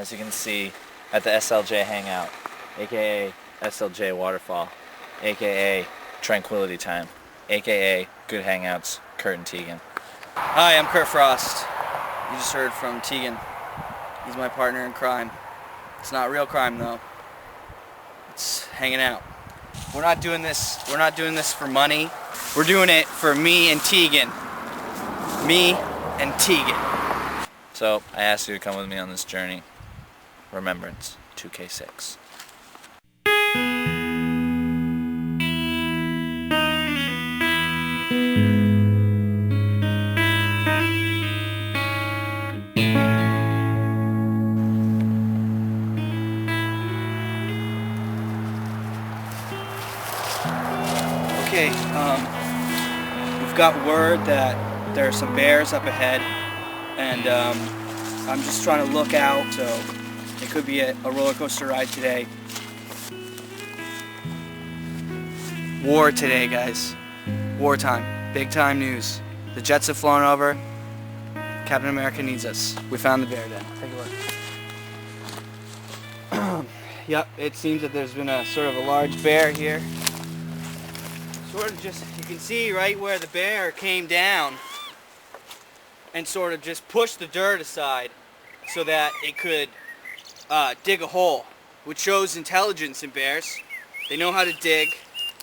as you can see, at the SLJ Hangout, aka SLJ Waterfall, aka Tranquility Time, aka Good Hangouts, Kurt and Teagan. Hi, I'm Kurt Frost. You just heard from Teagan. He's my partner in crime. It's not real crime though. It's hanging out. We're not doing this for money. We're doing it for me and Teagan. Me and Teagan. So I asked you to come with me on this journey. Remembrance 2K6. Okay, we've got word that there are some bears up ahead, and I'm just trying to look out, so it could be a roller coaster ride today. War today, guys. Wartime. Big time news. The jets have flown over. Captain America needs us. We found the bear den. Take a look. Yep, it seems that there's been a sort of a large bear here. Sort of just, you can see right where the bear came down and sort of just pushed the dirt aside so that it could dig a hole, which shows intelligence in bears. They know how to dig.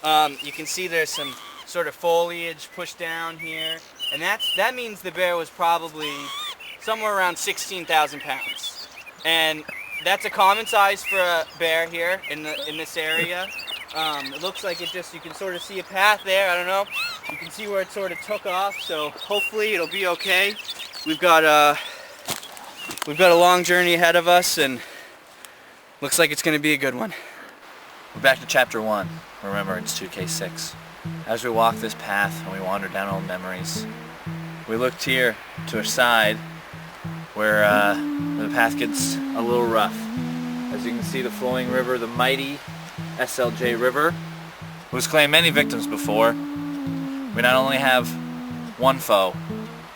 You can see there's some sort of foliage pushed down here, and that means the bear was probably somewhere around 16,000 pounds. And that's a common size for a bear here in this area. It looks like you can sort of see a path there. I don't know. You can see where it sort of took off, so hopefully it'll be okay. We've got a long journey ahead of us, and looks like it's going to be a good one. We're back to chapter 1. Remember, it's 2K6. As we walk this path and we wander down old memories, we looked here to our side where the path gets a little rough. As you can see, the flowing river, the mighty SLJ River, who's claimed many victims before. We not only have one foe,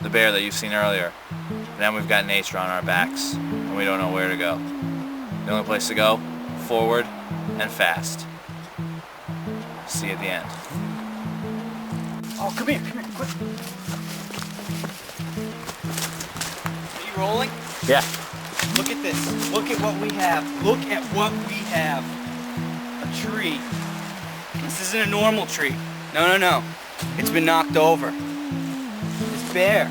the bear that you've seen earlier, but now we've got nature on our backs, and we don't know where to go. The only place to go, forward and fast. See you at the end. Oh, come here, quick. Are you rolling? Yeah. Look at this. Look at what we have. Look at what we have. A tree. This isn't a normal tree. No. It's been knocked over. This bear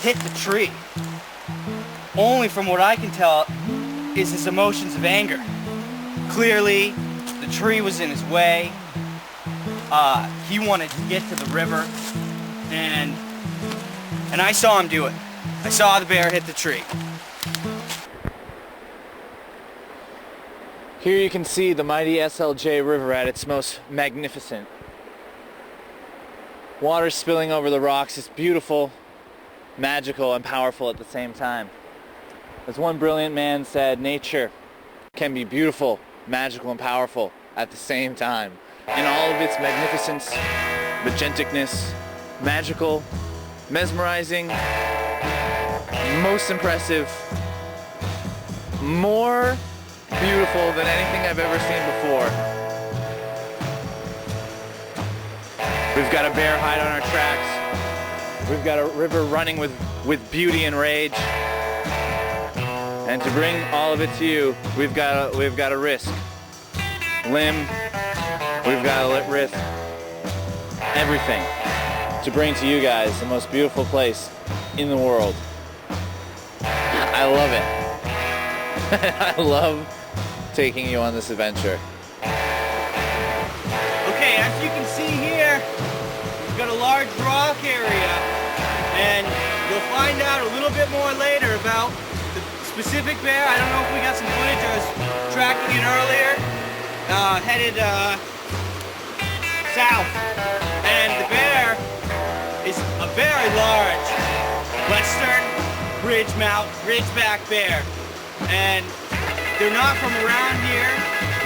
hit the tree. Only from what I can tell is his emotions of anger. Clearly, the tree was in his way. He wanted to get to the river, and I saw him do it. I saw the bear hit the tree. Here you can see the mighty SLJ River at its most magnificent. Water spilling over the rocks is beautiful, magical, and powerful at the same time. As one brilliant man said, nature can be beautiful, magical, and powerful at the same time. In all of its magnificence, magenticness, magical, mesmerizing, most impressive, more beautiful than anything I've ever seen before. We've got a bear hide on our tracks. We've got a river running with beauty and rage. And to bring all of it to you, we've got to risk limb. We've got to risk everything to bring to you guys the most beautiful place in the world. I love it. I love taking you on this adventure. Okay, as you can see here, we've got a large rock area, and you'll find out a little bit more later about the specific bear. I don't know if we got some footage. I was tracking it earlier, headed south, and the bear is a very large western ridgeback bear, and they're not from around here.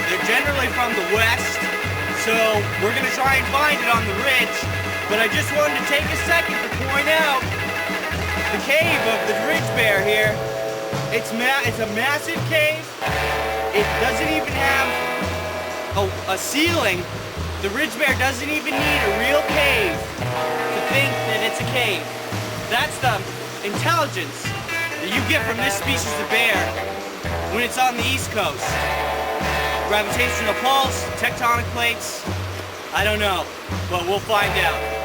They're generally from the west, so we're gonna try and find it on the ridge. But I just wanted to take a second to point out the cave of the ridge bear here It's a massive cave. It doesn't even have a ceiling. The ridge bear doesn't even need a real cave to think that it's a cave. That's the intelligence that you get from this species of bear when it's on the East Coast. Gravitational pulse, tectonic plates, I don't know, but we'll find out.